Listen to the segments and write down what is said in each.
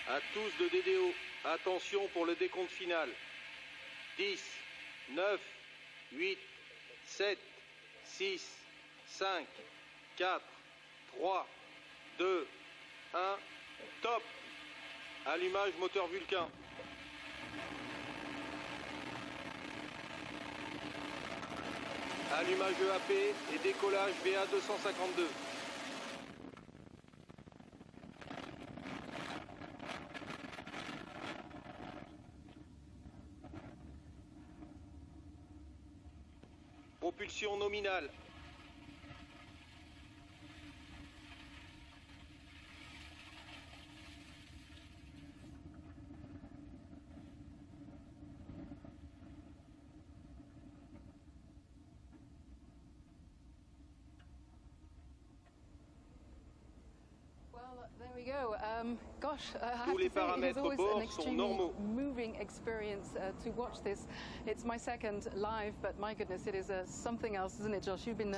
À tous de DDO, attention pour le décompte final. 10, 9, 8, 7, 6, 5, 4, 3, 2, 1, top. Allumage moteur Vulcain. Allumage EAP et décollage VA252. Propulsion nominale. Well, there we go. Gosh, I have Tous les to say, it is paramètres always an bord sont extremely normaux. moving experience to watch this. It's my second live, but my goodness, it is something else, isn't it, Josh? You've been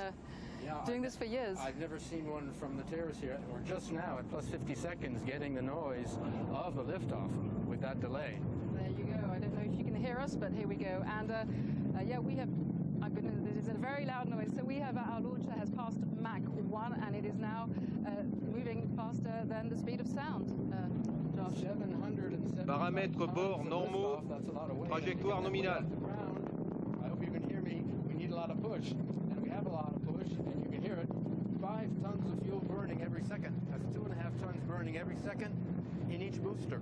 doing this for years. I've never seen one from the terrace here, or just now at plus 50 seconds, getting the noise of the liftoff with that delay. There you go. I don't know if you can hear us, but here we go. And yeah, we have. I've been, this is a very loud noise. So we have our launcher has passed Mach 1 and it is now moving faster than the speed of sound. Josh. 770 Paramètres bord normaux, trajectoire nominale. I hope you can hear me. We need a lot of push, and we have a lot of push, and you can hear it. 5 tons of fuel burning every second. That's 2.5 tons burning every second in each booster.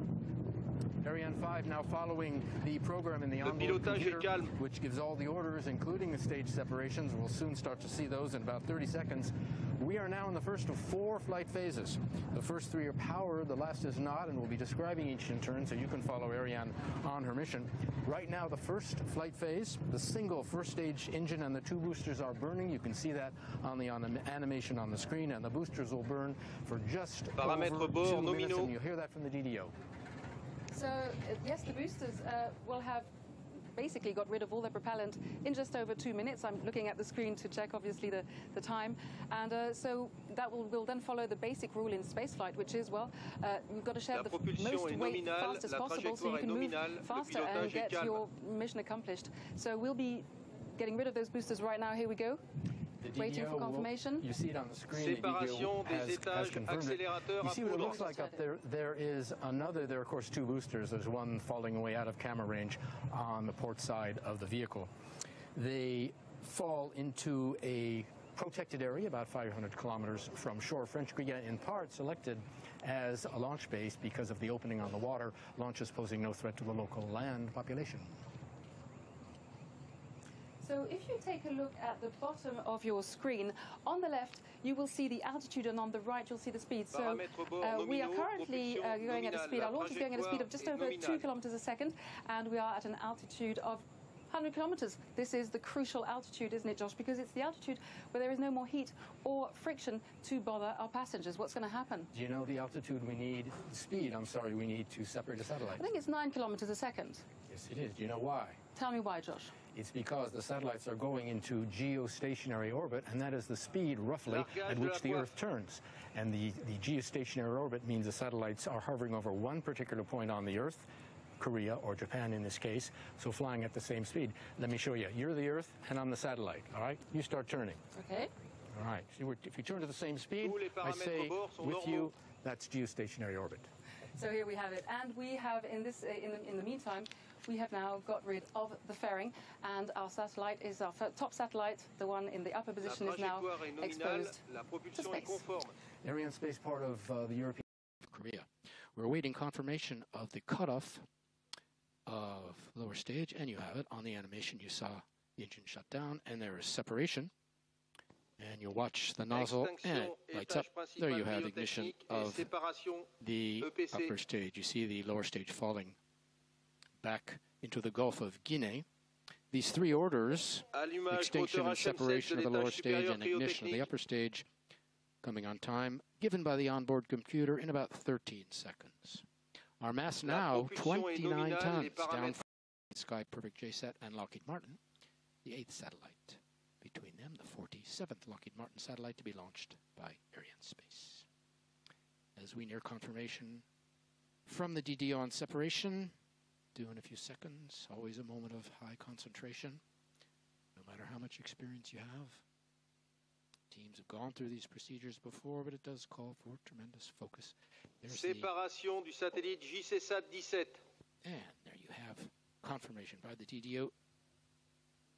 Ariane 5 now following the program in the onboard computer, which gives all the orders, including the stage separations. We'll soon start to see those in about 30 seconds. We are now in the first of 4 flight phases. The first 3 are powered, the last is not, and we'll be describing each in turn so you can follow Ariane on her mission. Right now, the first flight phase, the single first stage engine and the 2 boosters are burning. You can see that on the animation on the screen, and the boosters will burn for just over 2 minutes, and you'll hear that from the DDO. So, yes, the boosters will have basically got rid of all their propellant in just over 2 minutes. I'm looking at the screen to check, obviously, the time. And so that will then follow the basic rule in spaceflight, which is, well, you've got to share the most weight fast as possible so you can move faster and get your mission accomplished. So we'll be getting rid of those boosters right now. Here we go. Waiting for confirmation. You see it on the screen. Séparation des étages, accélérateur You see what it à looks like up there. There is another. There are, of course, 2 boosters. There's one falling away out of camera range on the port side of the vehicle. They fall into a protected area about 500 kilometers from shore. French Guiana, in part, selected as a launch base because of the opening on the water, launches posing no threat to the local land population. So if you take a look at the bottom of your screen, on the left you will see the altitude and on the right you'll see the speed. So we are currently going at a speed, our launch is going at a speed of just over 2 kilometers a second, and we are at an altitude of 100 kilometers. This is the crucial altitude, isn't it, Josh? Because it's the altitude where there is no more heat or friction to bother our passengers. What's going to happen? Do you know the altitude we need, the speed, I'm sorry, we need to separate a satellite? I think it's 9 kilometers a second. Yes, it is. Do you know why? Tell me why, Josh. It's because the satellites are going into geostationary orbit, and that is the speed, roughly, at which the Earth turns. And the geostationary orbit means the satellites are hovering over one particular point on the Earth, Korea or Japan in this case, so flying at the same speed. Let me show you. You're the Earth, and I'm the satellite, all right? You start turning. Okay. All right. So if you turn to the same speed, I say with you, that's geostationary orbit. So here we have it, and we have in this in the meantime, we have now got rid of the fairing, and our satellite is our top satellite. The one in the upper position is now exposed to space. Arianespace, part of the European Korea. We're awaiting confirmation of the cutoff of lower stage, and you have it on the animation. You saw the engine shut down, and there is separation. And you'll watch the nozzle, and it lights up. There you have ignition of the upper stage. You see the lower stage falling back into the Gulf of Guinea. These 3 orders, extinction and separation of the lower stage and ignition of the upper stage, coming on time, given by the onboard computer in about 13 seconds. Our mass now, 29 tons, down from Sky Perfect JSAT and Lockheed Martin, the 8th satellite. Between them, the 47th Lockheed Martin satellite to be launched by Arianespace. As we near confirmation from the DDO on separation, due in a few seconds. Always a moment of high concentration, no matter how much experience you have. Teams have gone through these procedures before, but it does call for tremendous focus. There's Séparation du satellite JCSAT-17. And there you have confirmation by the DDO.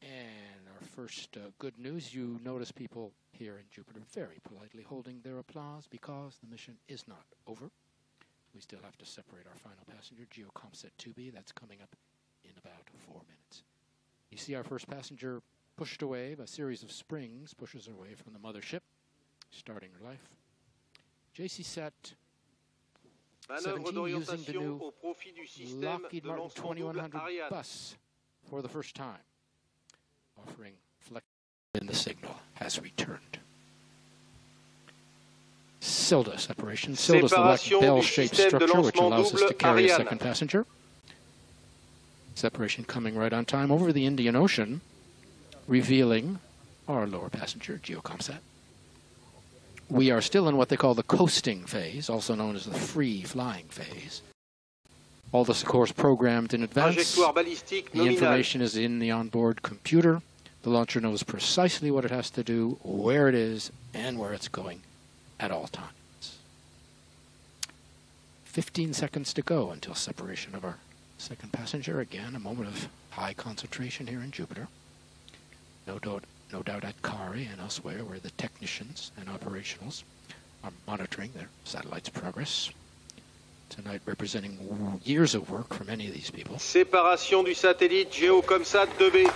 And our first good news, you notice people here in Jupiter very politely holding their applause because the mission is not over. We still have to separate our final passenger, GEO-KOMPSAT-2B. That's coming up in about 4 minutes. You see our first passenger pushed away. A series of springs pushes her away from the mothership, starting her life. JCSAT-17 using the new Lockheed Martin 2100 bus for the first time, offering flexibility in the signal, has returned. SILDA separation. SILDA is the like bell-shaped structure which allows us to carry a second passenger. Separation coming right on time over the Indian Ocean, revealing our lower passenger, GEO-KOMPSAT. We are still in what they call the coasting phase, also known as the free flying phase. All this, of course, programmed in advance. The information is in the onboard computer. The launcher knows precisely what it has to do, where it is, and where it's going at all times. 15 seconds to go until separation of our second passenger. Again, a moment of high concentration here in Jupiter. No doubt at Kari and elsewhere where the technicians and operationals are monitoring their satellite's progress. Tonight representing years of work for many of these people. Séparation du satellite GEO-KOMPSAT-2B.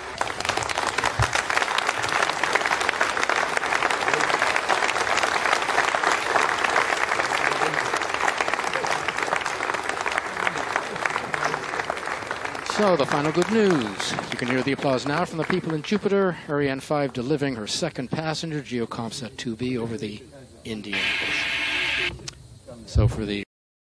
So, the final good news. You can hear the applause now from the people in Jupiter. Ariane 5 delivering her second passenger, GEO-KOMPSAT-2B, over the Indian Ocean. So, for the